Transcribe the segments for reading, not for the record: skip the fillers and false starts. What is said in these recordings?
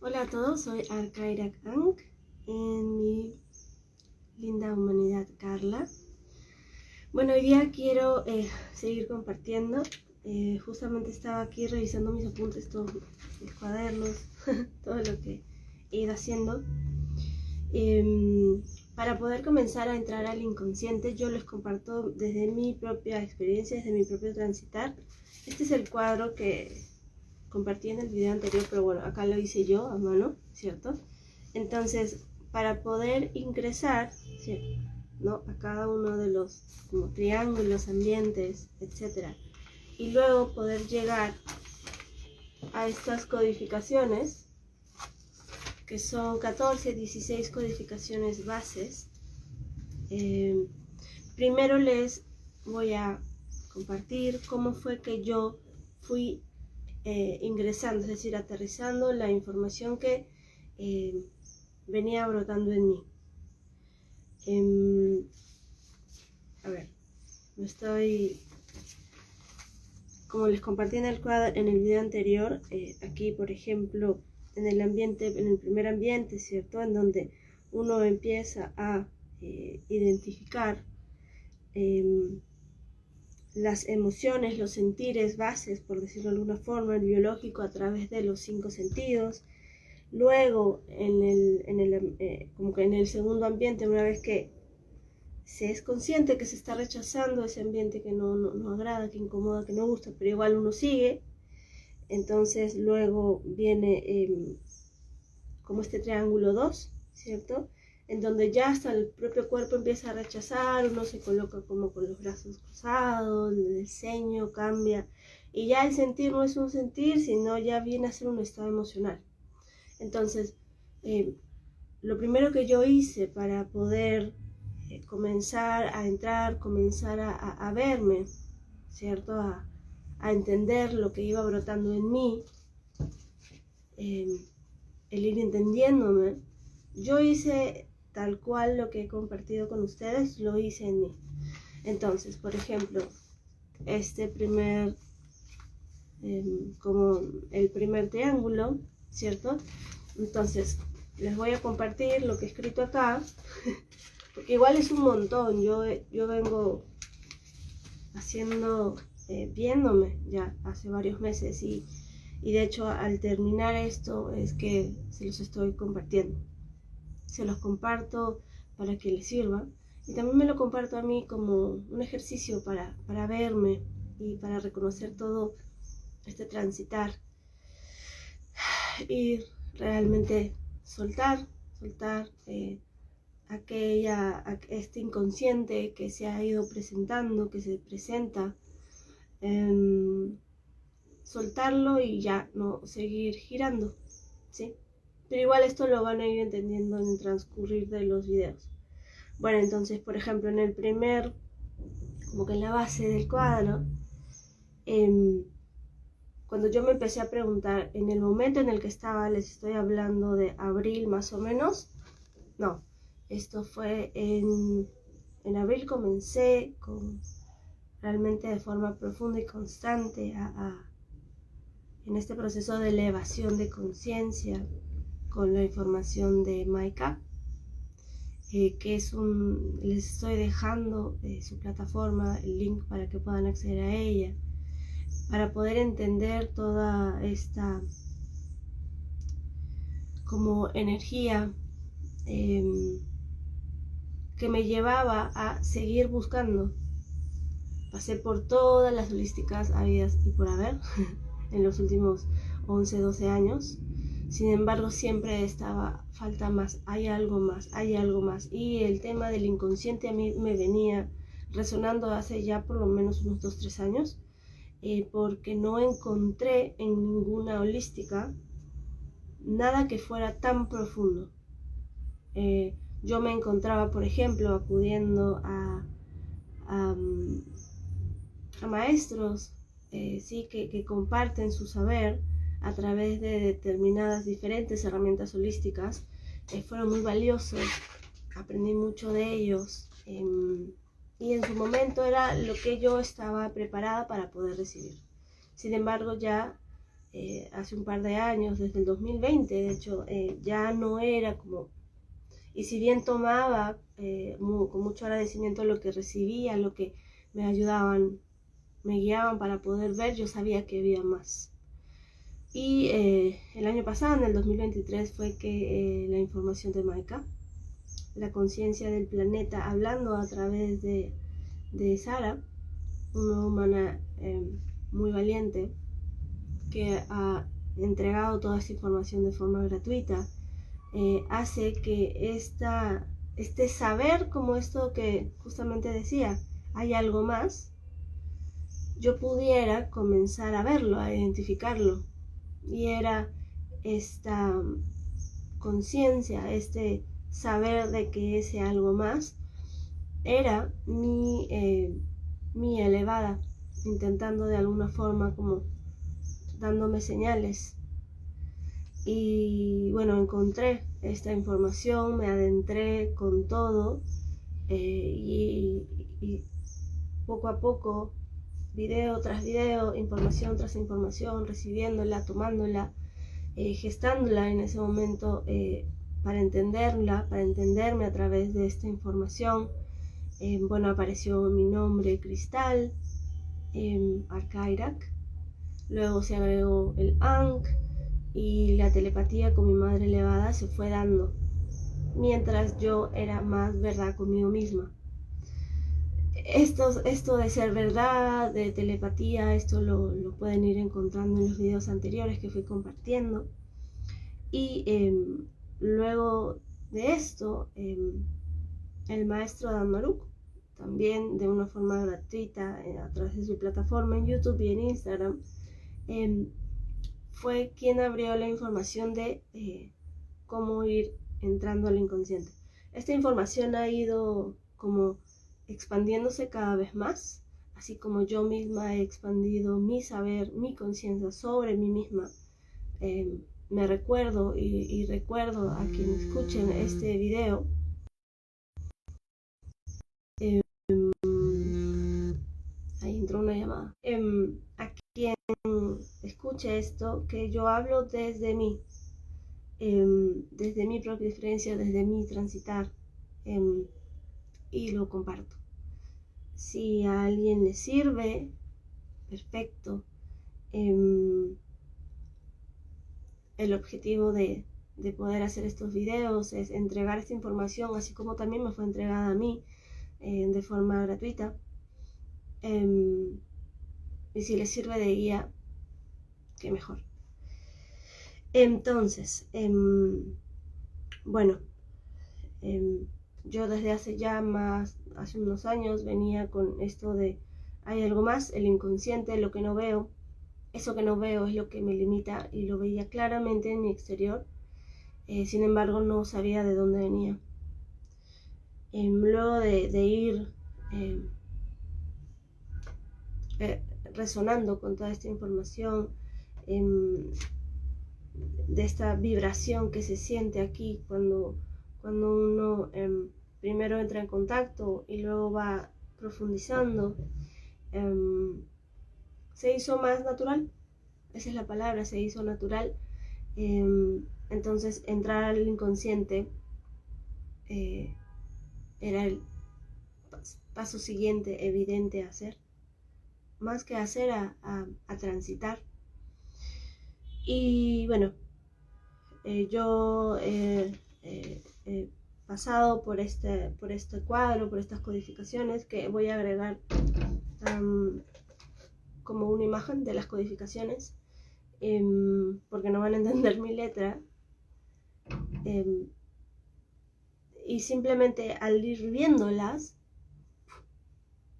Hola a todos, soy Arkaira Ankh en mi linda humanidad Carla. Bueno, hoy día quiero seguir compartiendo. Justamente estaba aquí revisando mis apuntes, todos mis cuadernos, todo lo que he ido haciendo. Para poder comenzar a entrar al inconsciente, yo les comparto desde mi propia experiencia, desde mi propio transitar. Este es el cuadro que compartí en el video anterior, pero bueno, acá lo hice yo a mano, ¿cierto? Entonces, para poder ingresar, ¿sí?, ¿no?, a cada uno de los como triángulos, ambientes, etc. Y luego poder llegar a estas codificaciones, que son 14, 16 codificaciones bases. Primero les voy a compartir cómo fue que yo fui ingresando, es decir, aterrizando la información que venía brotando en mí. A ver, como les compartí en el video anterior, aquí por ejemplo en el primer ambiente, ¿cierto?, en donde uno empieza a identificar las emociones, los sentires bases, por decirlo de alguna forma, el biológico a través de los 5 sentidos. Luego, como que en el segundo ambiente, una vez que se es consciente que se está rechazando ese ambiente que no agrada, que incomoda, que no gusta, pero igual uno sigue, entonces luego viene como este triángulo 2, ¿cierto?, en donde ya hasta el propio cuerpo empieza a rechazar, uno se coloca como con los brazos cruzados, el ceño cambia, y ya el sentir no es un sentir, sino ya viene a ser un estado emocional. Entonces, lo primero que yo hice para poder comenzar a entrar, comenzar a verme, ¿cierto?, a entender lo que iba brotando en mí, el ir entendiéndome, yo hice tal cual lo que he compartido con ustedes, lo hice en mí. Entonces, por ejemplo, este como el primer triángulo, ¿cierto? Entonces, les voy a compartir lo que he escrito acá, porque igual es un montón. Yo vengo haciendo, viéndome ya hace varios meses y de hecho al terminar esto es que se los estoy compartiendo. Se los comparto para que les sirva y también me lo comparto a mí como un ejercicio para verme y para reconocer todo este transitar y realmente soltar este inconsciente que se ha ido presentando, que se presenta, soltarlo y ya no seguir girando, ¿sí? Pero igual esto lo van a ir entendiendo en el transcurrir de los videos. Bueno, entonces, por ejemplo, en el primer, como que en la base del cuadro, cuando yo me empecé a preguntar, en el momento en el que estaba, les estoy hablando de abril más o menos, no, esto fue en abril, comencé realmente de forma profunda y constante en este proceso de elevación de conciencia con la información de Maika, que es les estoy dejando su plataforma, el link para que puedan acceder a ella, para poder entender toda esta como energía que me llevaba a seguir buscando. Pasé por todas las holísticas habidas y por haber en los últimos 11, 12 años. Sin embargo, siempre estaba, falta más, hay algo más, hay algo más. Y el tema del inconsciente a mí me venía resonando hace ya por lo menos unos 2, 3 años, porque no encontré en ninguna holística nada que fuera tan profundo. Yo me encontraba, por ejemplo, acudiendo a maestros sí, que comparten su saber a través de determinadas diferentes herramientas holísticas. Fueron muy valiosos, aprendí mucho de ellos y en su momento era lo que yo estaba preparada para poder recibir. Sin embargo, ya hace un par de años, desde el 2020, de hecho, ya no era como... Y si bien tomaba con mucho agradecimiento lo que recibía, lo que me ayudaban, me guiaban para poder ver, yo sabía que había más. Y el año pasado, en el 2023, fue que la información de Maika, la conciencia del planeta, hablando a través de Sara, una humana muy valiente, que ha entregado toda esta información de forma gratuita, hace que este saber, como esto que justamente decía, hay algo más, yo pudiera comenzar a verlo, a identificarlo. Y era esta conciencia, este saber de que ese algo más era mi elevada, intentando de alguna forma como dándome señales. Y bueno, encontré esta información, me adentré con todo y poco a poco, video tras video, información tras información, recibiéndola, tomándola, gestándola en ese momento para entenderla, para entenderme a través de esta información. Bueno, apareció mi nombre Cristal, Arkairak, luego se agregó el Ankh y la telepatía con mi madre elevada se fue dando, mientras yo era más verdad conmigo misma. Esto de ser verdad, de telepatía, esto lo pueden ir encontrando en los videos anteriores que fui compartiendo. Y luego de esto, el maestro Dan Maruk, también de una forma gratuita a través de su plataforma en YouTube y en Instagram, fue quien abrió la información de cómo ir entrando al inconsciente. Esta información ha ido como expandiéndose cada vez más, así como yo misma he expandido mi saber, mi conciencia sobre mí misma. Me recuerdo y recuerdo a quienes escuchen este video, ahí entró una llamada, a quien escuche esto, que yo hablo desde mí, desde mi propia experiencia, desde mi transitar, y lo comparto. Si a alguien le sirve, perfecto. El objetivo de poder hacer estos videos es entregar esta información, así como también me fue entregada a mí de forma gratuita. Y si les sirve de guía, qué mejor. Entonces, bueno, yo desde hace unos años venía con esto de hay algo más, el inconsciente, lo que no veo. Eso que no veo es lo que me limita y lo veía claramente en mi exterior. Sin embargo, no sabía de dónde venía. Luego de ir resonando con toda esta información, de esta vibración que se siente aquí cuando uno primero entra en contacto y luego va profundizando, se hizo más natural. Esa es la palabra, se hizo natural. Entonces entrar al inconsciente era el paso siguiente evidente a hacer, más que hacer, a transitar. Y bueno, yo he pasado por este cuadro, por estas codificaciones que voy a agregar como una imagen de las codificaciones, porque no van a entender mi letra, y simplemente al ir viéndolas,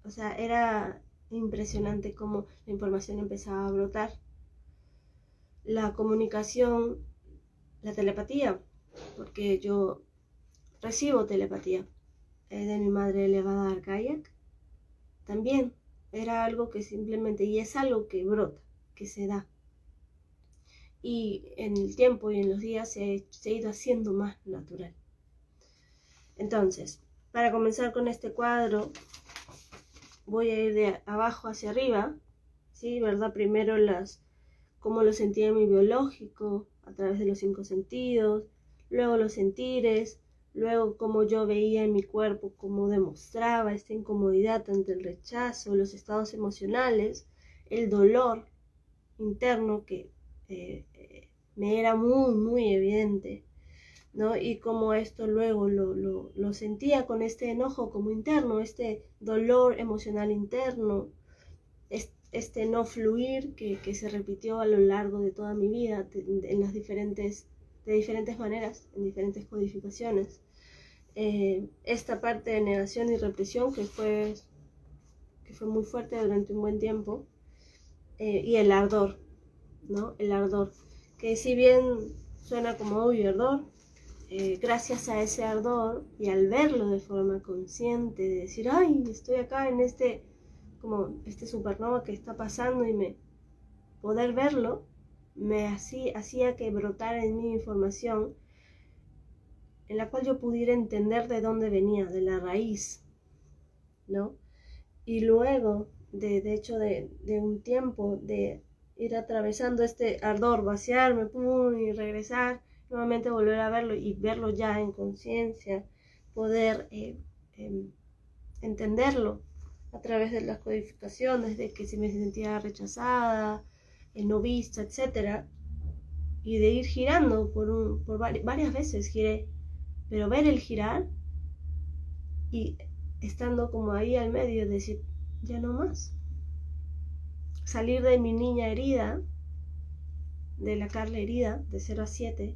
o sea, era impresionante cómo la información empezaba a brotar. La comunicación, la telepatía, porque yo recibo telepatía de mi madre elevada Arkaiak, también era algo que simplemente, y es algo que brota, que se da. Y en el tiempo y en los días se ha ido haciendo más natural. Entonces, para comenzar con este cuadro, voy a ir de abajo hacia arriba, ¿sí? ¿Verdad? Primero las cómo lo sentía en mi biológico, a través de los 5 sentidos, luego los sentires, luego cómo yo veía en mi cuerpo, cómo demostraba esta incomodidad ante el rechazo, los estados emocionales, el dolor interno que me era muy, muy evidente, ¿no? Y cómo esto luego lo sentía con este enojo como interno, este dolor emocional interno, este no fluir que se repitió a lo largo de toda mi vida en las de diferentes maneras, en diferentes codificaciones. Esta parte de negación y represión que fue muy fuerte durante un buen tiempo, y el ardor, ¿no? El ardor, que si bien suena como uy, ardor, gracias a ese ardor y al verlo de forma consciente, de decir, ay, estoy acá en como este supernova que está pasando, y poder verlo, hacía que brotara en mí información en la cual yo pudiera entender de dónde venía, de la raíz, ¿no? Y luego, de hecho, de un tiempo de ir atravesando este ardor, vaciarme, pum, y regresar, nuevamente volver a verlo y verlo ya en conciencia, poder entenderlo a través de las codificaciones, de que si me sentía rechazada, no vista, etcétera, y de ir girando varias veces giré, pero ver el girar y estando como ahí al medio, decir, ya no más. Salir de mi niña herida, de la Carla herida, de 0 a 7,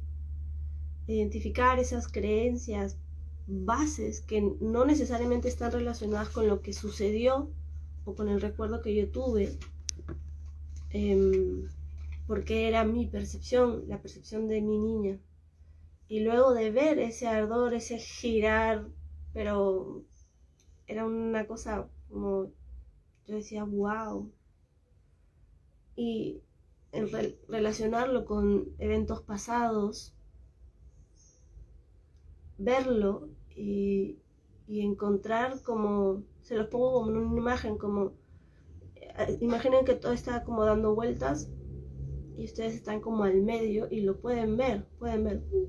identificar esas creencias, bases que no necesariamente están relacionadas con lo que sucedió o con el recuerdo que yo tuve, porque era mi percepción, la percepción de mi niña. Y luego de ver ese ardor, ese girar, pero era una cosa como, yo decía, wow. Y relacionarlo con eventos pasados, verlo y encontrar como, se los pongo como en una imagen, como, imaginen que todo está como dando vueltas y ustedes están como al medio y lo pueden ver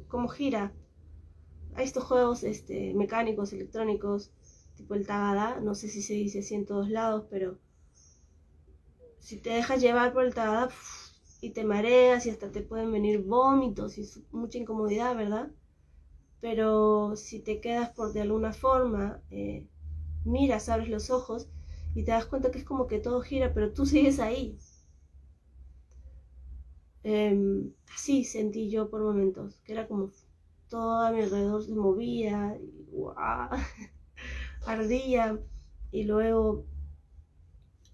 cómo gira. Hay estos juegos mecánicos, electrónicos, tipo el Tagada, no sé si se dice así en todos lados, pero si te dejas llevar por el Tagada y te mareas y hasta te pueden venir vómitos y mucha incomodidad, ¿verdad? Pero si te quedas por de alguna forma, miras, abres los ojos y te das cuenta que es como que todo gira, pero tú sigues ahí. Así sentí yo por momentos, que era como todo a mi alrededor se movía, y, ¡wow! Ardía, y luego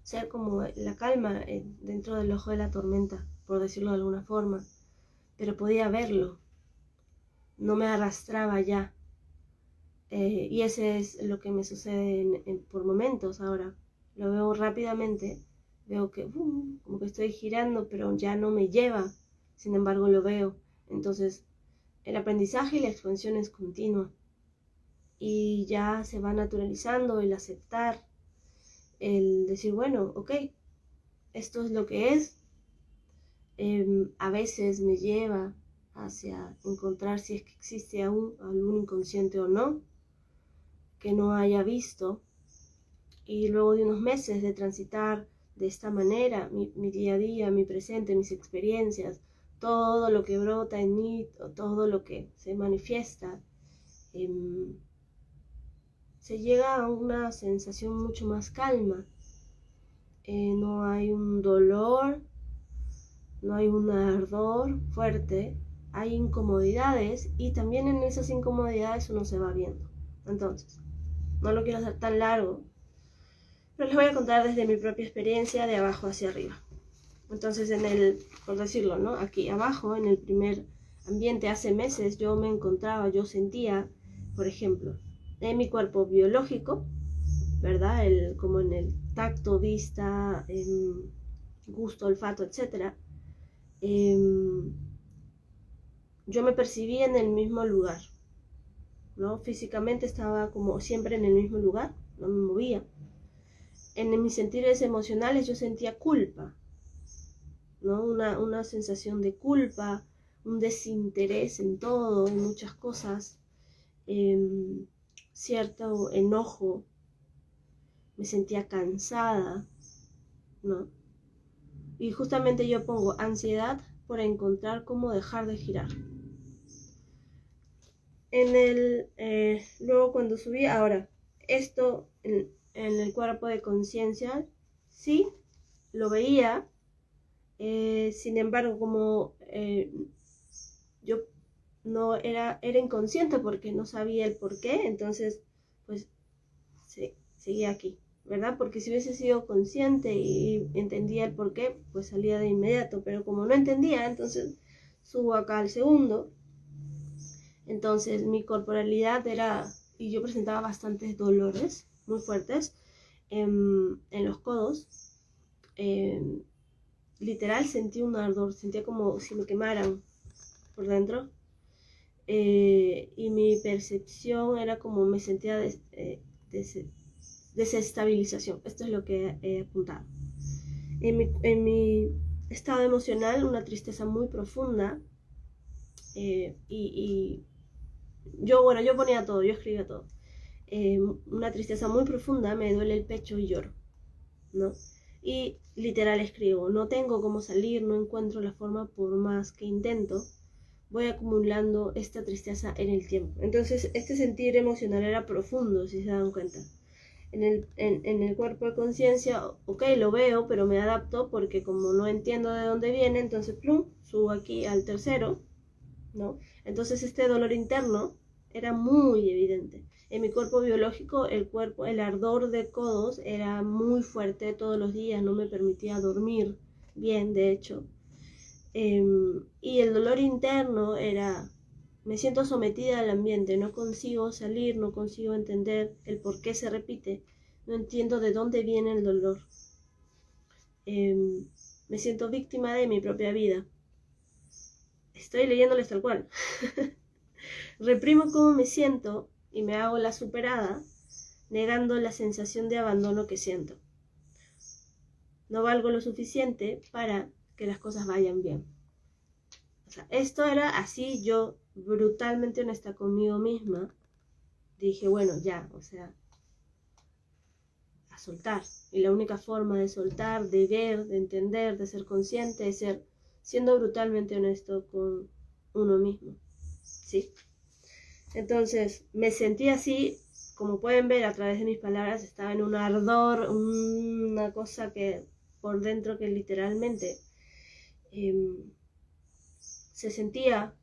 ser como la calma dentro del ojo de la tormenta, por decirlo de alguna forma, pero podía verlo, no me arrastraba ya. Y ese es lo que me sucede por momentos ahora. Lo veo rápidamente, veo que como que estoy girando, pero ya no me lleva, sin embargo lo veo. Entonces el aprendizaje y la expansión es continua y ya se va naturalizando el aceptar, el decir, bueno, ok, esto es lo que es. A veces me lleva hacia encontrar si es que existe aún algún inconsciente o no, que no haya visto, y luego de unos meses de transitar de esta manera mi día a día, mi presente, mis experiencias, todo lo que brota en mí, todo lo que se manifiesta, se llega a una sensación mucho más calma. No hay un dolor, no hay un ardor fuerte, hay incomodidades, y también en esas incomodidades uno se va viendo. Entonces, no lo quiero hacer tan largo, pero les voy a contar desde mi propia experiencia de abajo hacia arriba. Entonces, por decirlo, ¿no? Aquí abajo, en el primer ambiente, hace meses yo sentía, por ejemplo, en mi cuerpo biológico, ¿verdad? Como en el tacto, vista, gusto, olfato, etc. Yo me percibía en el mismo lugar, ¿no? Físicamente estaba como siempre en el mismo lugar, no me movía. En mis sentires emocionales yo sentía culpa, ¿no? Una sensación de culpa, un desinterés en todo, en muchas cosas, cierto enojo, me sentía cansada, ¿no? Y justamente yo pongo ansiedad por encontrar cómo dejar de girar. Luego cuando subí, ahora, esto en el cuerpo de conciencia, sí, lo veía, sin embargo, como yo no era inconsciente porque no sabía el por qué, entonces, pues, seguía aquí, ¿verdad? Porque si hubiese sido consciente y entendía el por qué, pues salía de inmediato, pero como no entendía, entonces subo acá al segundo. Entonces mi corporalidad era, y yo presentaba bastantes dolores muy fuertes en los codos. Literal sentí un ardor, sentía como si me quemaran por dentro. Y mi percepción era como me sentía desestabilización. Esto es lo que he apuntado. En mi estado emocional, una tristeza muy profunda. Y yo ponía todo, yo escribía todo. Una tristeza muy profunda, me duele el pecho y lloro, ¿no? Y literal escribo, no tengo cómo salir, no encuentro la forma por más que intento, voy acumulando esta tristeza en el tiempo. Entonces este sentir emocional era profundo, si se dan cuenta. En el cuerpo de conciencia, ok, lo veo, pero me adapto porque como no entiendo de dónde viene, entonces plum, subo aquí al tercero, ¿no? Entonces este dolor interno era muy evidente. En mi cuerpo biológico, el ardor de codos era muy fuerte todos los días, no me permitía dormir bien, de hecho. Y el dolor interno era, me siento sometida al ambiente, no consigo salir, no consigo entender el por qué se repite, no entiendo de dónde viene el dolor. Me siento víctima de mi propia vida. Estoy leyéndoles tal cual. Reprimo cómo me siento y me hago la superada, negando la sensación de abandono que siento. No valgo lo suficiente para que las cosas vayan bien. O sea, esto era así, yo brutalmente honesta conmigo misma. Dije, bueno, ya, o sea, a soltar. Y la única forma de soltar, de ver, de entender, de ser consciente, es ser siendo brutalmente honesto con uno mismo. ¿Sí? Entonces, me sentí así, como pueden ver a través de mis palabras, estaba en un ardor, una cosa que por dentro que literalmente se sentía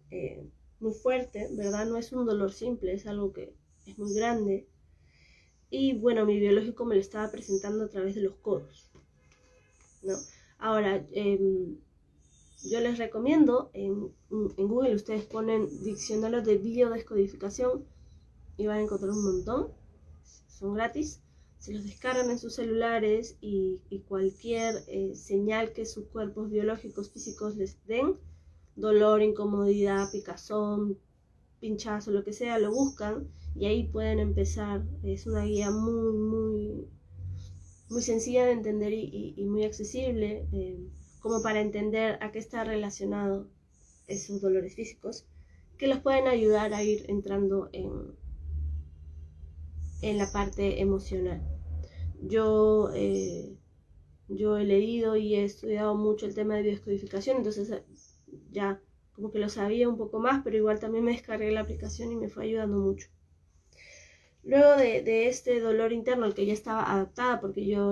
muy fuerte, ¿verdad? No es un dolor simple, es algo que es muy grande. Y bueno, mi biológico me lo estaba presentando a través de los codos, ¿no? Ahora, yo les recomiendo, en Google ustedes ponen diccionario de biodescodificación y van a encontrar un montón, son gratis, se los descargan en sus celulares y cualquier señal que sus cuerpos biológicos físicos les den, dolor, incomodidad, picazón, pinchazo, lo que sea, lo buscan y ahí pueden empezar. Es una guía muy sencilla de entender y muy accesible, como para entender a qué está relacionado esos dolores físicos, que los pueden ayudar a ir entrando en la parte emocional. Yo he leído y he estudiado mucho el tema de biodescodificación, entonces ya como que lo sabía un poco más, pero igual también me descargué la aplicación y me fue ayudando mucho. Luego de este dolor interno al que ya estaba adaptada, porque yo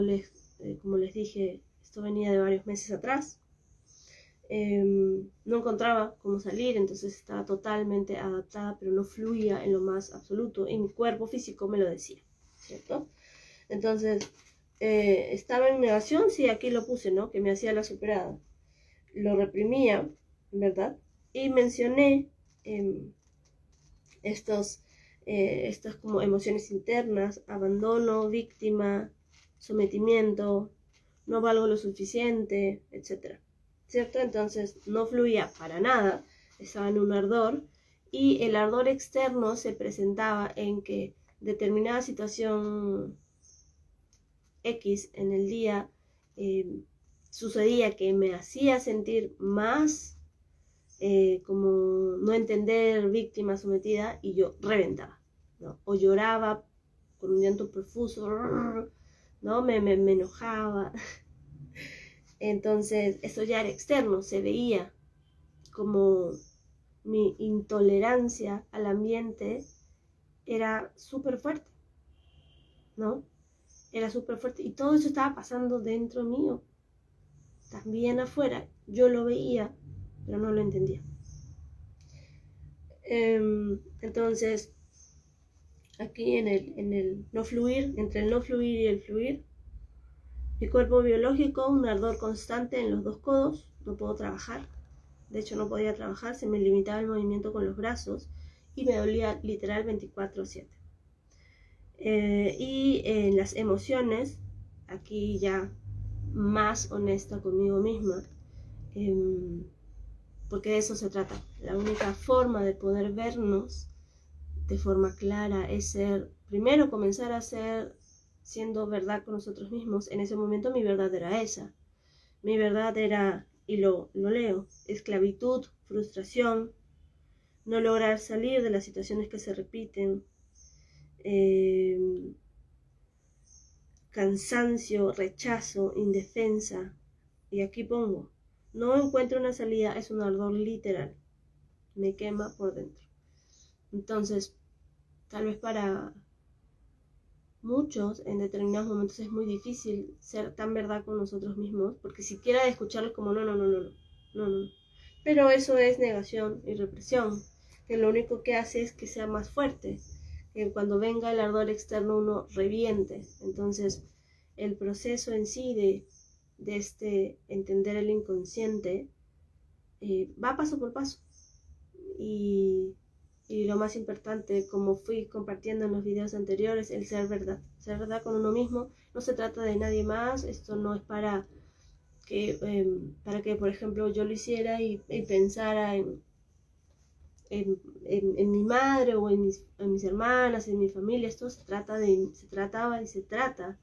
como les dije, esto venía de varios meses atrás, no encontraba cómo salir, entonces estaba totalmente adaptada, pero no fluía en lo más absoluto, y mi cuerpo físico me lo decía, ¿cierto? Entonces, estaba en negación, sí, aquí lo puse, ¿no? Que me hacía la superada. Lo reprimía, ¿verdad? Y mencioné estas como emociones internas, abandono, víctima, sometimiento, no valgo lo suficiente, etc. ¿Cierto? Entonces no fluía para nada, estaba en un ardor y el ardor externo se presentaba en que determinada situación X en el día sucedía que me hacía sentir más como no entender, víctima, sometida, y yo reventaba, ¿no? O lloraba con un llanto profuso, ¿no? Me enojaba. Entonces, eso ya era externo, se veía como mi intolerancia al ambiente era súper fuerte, ¿no? Era súper fuerte y todo eso estaba pasando dentro mío, también afuera. Yo lo veía, pero no lo entendía. Entonces, aquí en el no fluir, entre el no fluir y el fluir, mi cuerpo biológico, un ardor constante en los dos codos, no puedo trabajar. De hecho, no podía trabajar, se me limitaba el movimiento con los brazos y me dolía literal 24/7. Y en las emociones, aquí ya más honesta conmigo misma, porque de eso se trata. La única forma de poder vernos de forma clara es ser, primero comenzar a ser siendo verdad con nosotros mismos. En ese momento mi verdad era esa. Mi verdad era, y lo leo, esclavitud, frustración, no lograr salir de las situaciones que se repiten, cansancio, rechazo, indefensa. Y aquí pongo, no encuentro una salida, es un ardor literal, me quema por dentro. Entonces, tal vez para muchos en determinados momentos es muy difícil ser tan verdad con nosotros mismos, porque siquiera de escucharlos como no. Pero eso es negación y represión, que lo único que hace es que sea más fuerte, que cuando venga el ardor externo uno reviente. Entonces el proceso en sí de este entender el inconsciente va paso por paso. Y lo más importante, como fui compartiendo en los videos anteriores, el ser verdad. Ser verdad con uno mismo. No se trata de nadie más. Esto no es para que, por ejemplo, yo lo hiciera y pensara en mi madre o en mis hermanas, en mi familia. Esto se trataba y se trata,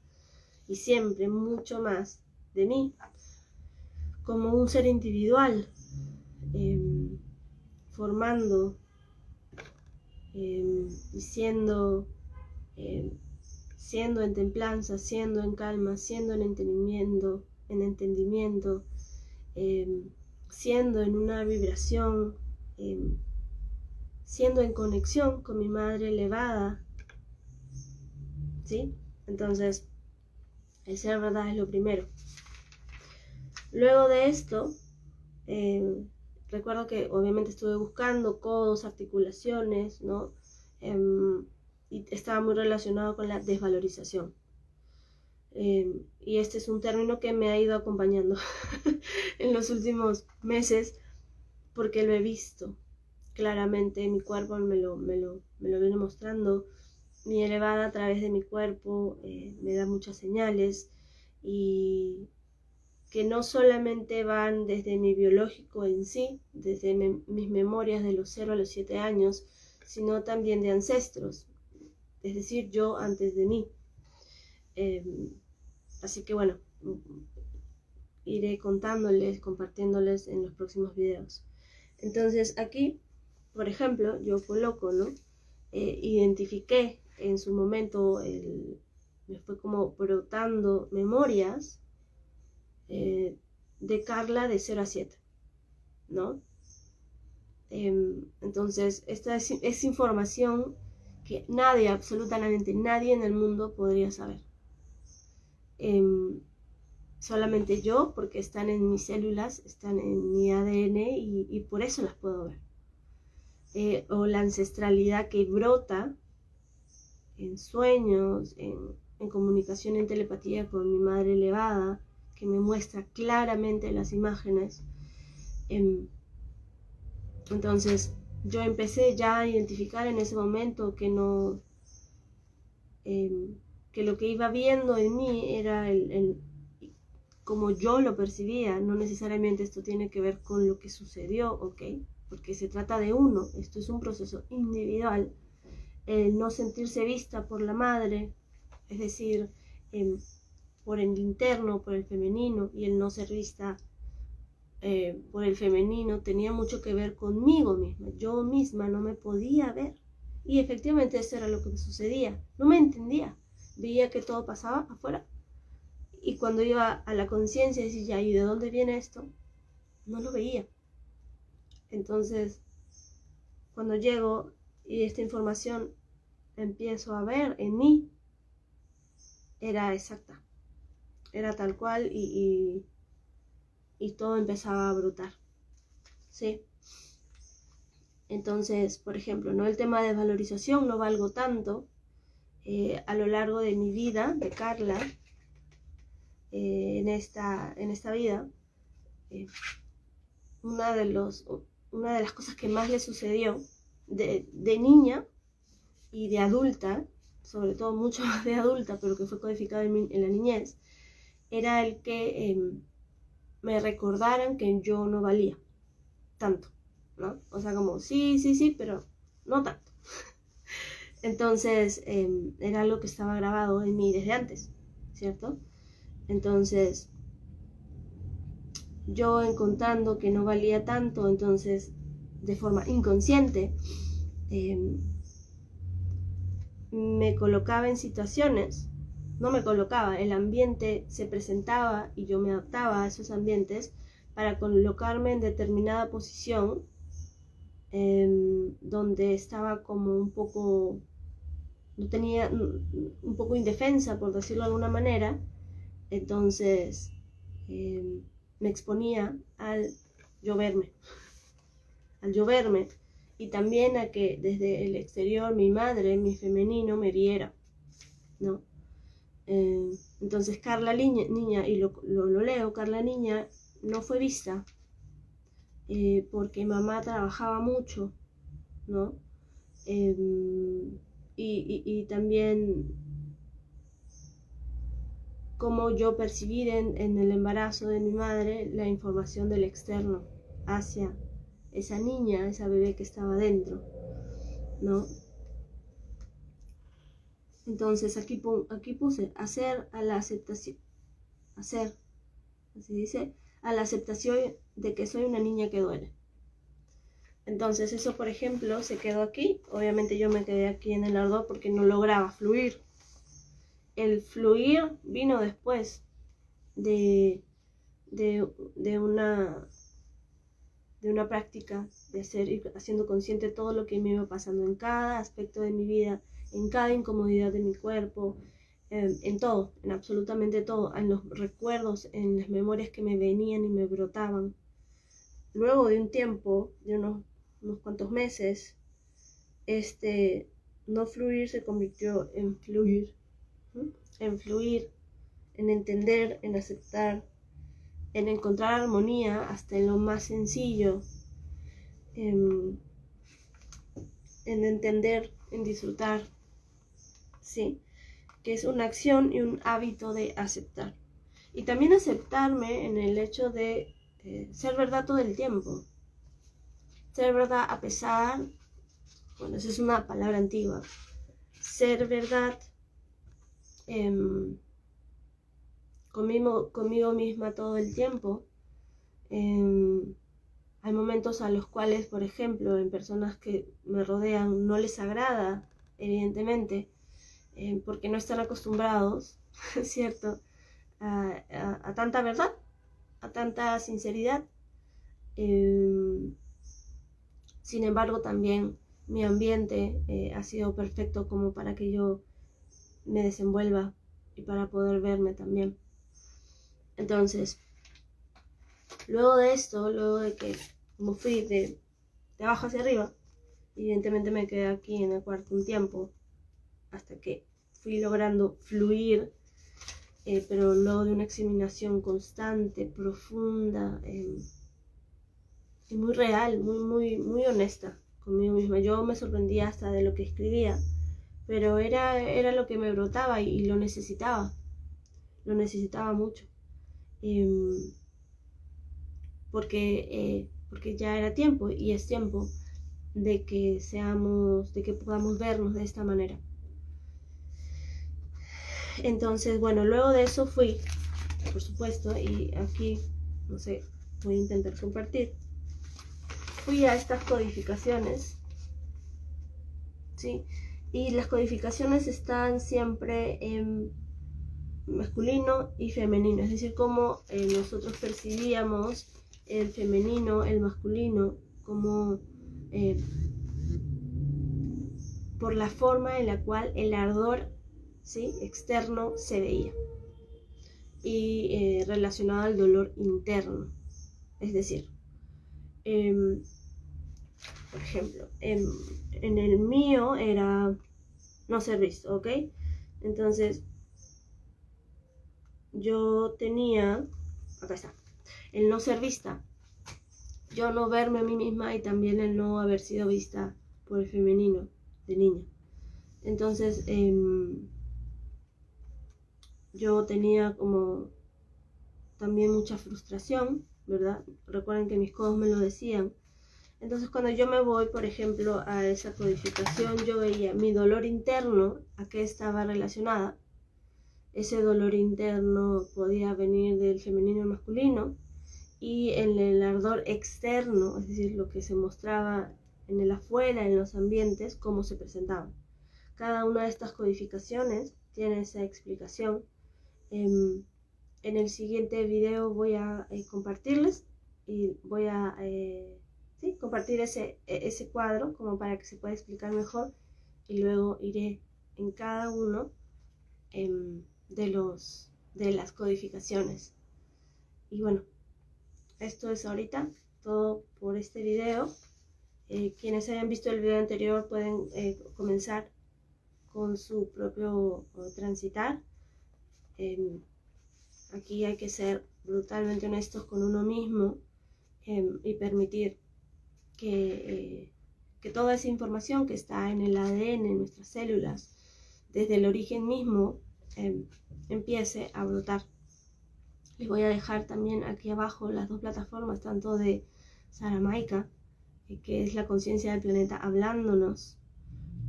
y siempre mucho más de mí, como un ser individual, formando y siendo en templanza, siendo en calma, siendo en entendimiento, siendo en una vibración, siendo en conexión con mi madre elevada, ¿sí? Entonces, el ser verdad es lo primero. Luego de esto, recuerdo que obviamente estuve buscando codos, articulaciones, ¿no? Y estaba muy relacionado con la desvalorización. Y este es un término que me ha ido acompañando en los últimos meses, porque lo he visto claramente. Mi cuerpo me lo viene mostrando. Mi elevada a través de mi cuerpo me da muchas señales, y que no solamente van desde mi biológico en sí, desde mis memorias de los 0 a los 7 años, sino también de ancestros, es decir, yo antes de mí. Así que bueno, iré contándoles, compartiéndoles en los próximos videos. Entonces aquí, por ejemplo, yo coloco, ¿no? Identifiqué en su momento, me fue como brotando memorias de Carla de 0 a 7, ¿no? Entonces, esta es información que nadie, absolutamente nadie en el mundo podría saber. Solamente yo, porque están en mis células, están en mi ADN, y por eso las puedo ver. O la ancestralidad que brota en sueños, en comunicación, en telepatía con mi madre elevada, que me muestra claramente las imágenes. Entonces yo empecé ya a identificar en ese momento que no, que lo que iba viendo en mí era como yo lo percibía. No necesariamente esto tiene que ver con lo que sucedió, ¿ok? Porque se trata de uno, esto es un proceso individual. El no sentirse vista por la madre, es decir, por el interno, por el femenino, y el no ser vista por el femenino tenía mucho que ver conmigo misma. Yo misma no me podía ver. Y efectivamente eso era lo que me sucedía. No me entendía. Veía que todo pasaba afuera. Y cuando iba a la conciencia y decía, ¿y de dónde viene esto? No lo veía. Entonces, cuando llego y esta información empiezo a ver en mí, era exacta. Era tal cual y todo empezaba a brotar. ¿Sí? Entonces, por ejemplo, ¿no? El tema de valorización no valgo tanto a lo largo de mi vida, de Carla, en esta vida. Una de las cosas que más le sucedió de niña y de adulta, sobre todo mucho más de adulta, pero que fue codificado en la niñez, era el que me recordaran que yo no valía tanto, ¿no? O sea, como sí, pero no tanto. Entonces, era algo que estaba grabado en mí desde antes, ¿cierto? Entonces, yo encontrando que no valía tanto, entonces, de forma inconsciente, me colocaba en situaciones, no me colocaba, el ambiente se presentaba y yo me adaptaba a esos ambientes para colocarme en determinada posición donde estaba como un poco, no tenía, un poco indefensa, por decirlo de alguna manera. Entonces me exponía al lloverme y también a que desde el exterior mi madre, mi femenino, me viera, ¿no? Entonces Carla niña, y lo leo, Carla niña no fue vista porque mamá trabajaba mucho, ¿no? Y también como yo percibí en el embarazo de mi madre la información del externo hacia esa niña, esa bebé que estaba dentro, ¿no? Entonces aquí puse hacer a la aceptación, hacer, así dice, a la aceptación de que soy una niña que duele. Entonces eso, por ejemplo, se quedó aquí. Obviamente yo me quedé aquí en el ardor porque no lograba fluir. El fluir vino después de una práctica de ir haciendo consciente todo lo que me iba pasando en cada aspecto de mi vida, en cada incomodidad de mi cuerpo, en todo, en absolutamente todo, en los recuerdos, en las memorias que me venían y me brotaban. Luego de un tiempo, de unos cuantos meses, no fluir se convirtió en fluir, en entender, en aceptar, en encontrar armonía hasta en lo más sencillo, en entender, en disfrutar, ¿sí? Que es una acción y un hábito de aceptar. Y también aceptarme en el hecho de ser verdad todo el tiempo. Ser verdad a pesar, bueno, esa es una palabra antigua, ser verdad conmigo misma todo el tiempo. Hay momentos a los cuales, por ejemplo, en personas que me rodean no les agrada, evidentemente, porque no están acostumbrados, ¿cierto?, a tanta verdad, a tanta sinceridad. Sin embargo, también mi ambiente ha sido perfecto como para que yo me desenvuelva y para poder verme también. Entonces, luego de esto, luego de que como fui de abajo hacia arriba, evidentemente me quedé aquí en el cuarto un tiempo, hasta que fui logrando fluir, pero luego de una examinación constante, profunda, y muy real, muy honesta conmigo misma. Yo me sorprendía hasta de lo que escribía, pero era lo que me brotaba y lo necesitaba mucho. Porque ya era tiempo y es tiempo de que podamos vernos de esta manera. Entonces, bueno, luego de eso fui, por supuesto, y aquí, no sé, voy a intentar compartir. Fui a estas codificaciones, ¿sí? Y las codificaciones están siempre en masculino y femenino, es decir, cómo nosotros percibíamos el femenino, el masculino, como por la forma en la cual el ardor, ¿sí?, externo se veía, y relacionado al dolor interno. Es decir, por ejemplo, en el mío era no ser visto, ¿ok? Entonces, yo tenía, acá está, el no ser vista, yo no verme a mí misma, y también el no haber sido vista por el femenino de niña. Entonces, yo tenía como también mucha frustración, ¿verdad? Recuerden que mis codos me lo decían. Entonces, cuando yo me voy, por ejemplo, a esa codificación, yo veía mi dolor interno, a qué estaba relacionada. Ese dolor interno podía venir del femenino al masculino, y en el ardor externo, es decir, lo que se mostraba en el afuera, en los ambientes, cómo se presentaba. Cada una de estas codificaciones tiene esa explicación. En el siguiente video voy a compartirles, y voy a sí, compartir ese cuadro como para que se pueda explicar mejor, y luego iré en cada uno de las codificaciones. Y bueno, esto es ahorita todo por este video. Quienes hayan visto el video anterior pueden comenzar con su propio transitar. Aquí hay que ser brutalmente honestos con uno mismo, y permitir que toda esa información que está en el ADN, en nuestras células, desde el origen mismo, empiece a brotar. Les voy a dejar también aquí abajo las dos plataformas, tanto de Saramaica, que es la conciencia del planeta hablándonos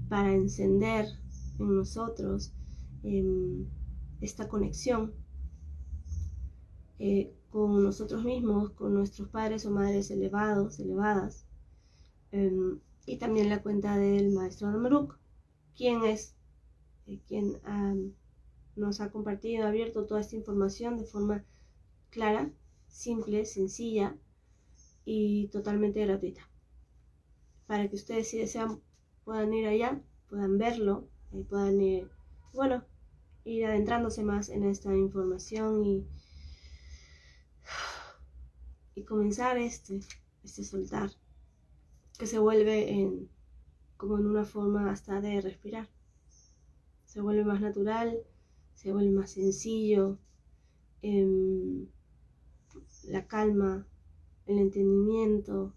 para encender en nosotros esta conexión con nosotros mismos, con nuestros padres o madres elevados, elevadas, y también la cuenta del maestro Amaruk, quien es quien nos ha compartido, abierto toda esta información de forma clara, simple, sencilla y totalmente gratuita, para que ustedes, si desean, puedan ir allá, puedan verlo, y puedan ir adentrándose más en esta información, y comenzar este soltar, que se vuelve como en una forma hasta de respirar. Se vuelve más natural, se vuelve más sencillo. La calma, el entendimiento,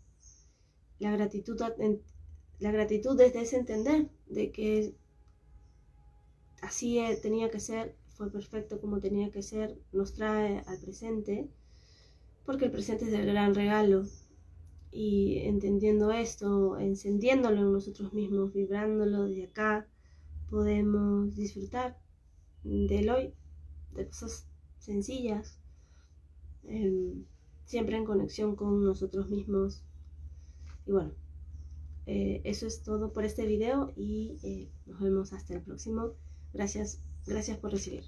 la gratitud desde ese entender de que así tenía que ser, fue perfecto como tenía que ser, nos trae al presente, porque el presente es el gran regalo. Y entendiendo esto, encendiéndolo en nosotros mismos, vibrándolo de acá, podemos disfrutar del hoy, de cosas sencillas, siempre en conexión con nosotros mismos. Y bueno, eso es todo por este video, y nos vemos hasta el próximo. Gracias por recibir.